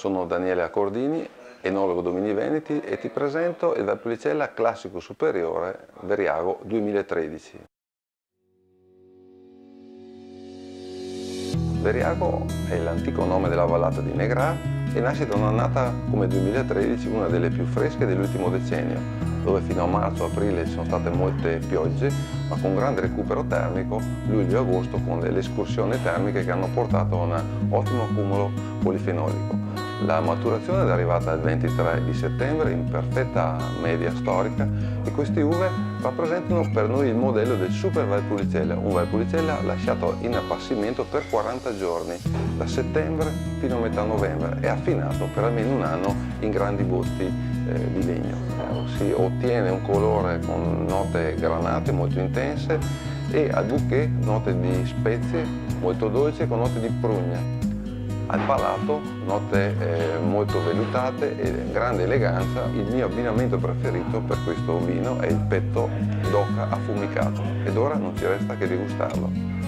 Sono Daniele Accordini, enologo Domini Veneti e ti presento il Valpolicella Classico Superiore Veriago 2013. Veriago è l'antico nome della vallata di Negrà e nasce da un'annata come 2013, una delle più fresche dell'ultimo decennio, dove fino a marzo-aprile ci sono state molte piogge, ma con grande recupero termico luglio e agosto con delle escursioni termiche che hanno portato a un ottimo accumulo polifenolico. La maturazione è arrivata il 23 di settembre in perfetta media storica e queste uve rappresentano per noi il modello del Super Valpolicella, un Valpolicella lasciato in appassimento per 40 giorni, da settembre fino a metà novembre e affinato per almeno un anno in grandi botti di legno. Si ottiene un colore con note granate molto intense e al bouquet note di spezie molto dolci con note di prugna. Al palato note molto vellutate e grande eleganza. Il mio abbinamento preferito per questo vino è il petto d'oca affumicato ed ora non ci resta che degustarlo.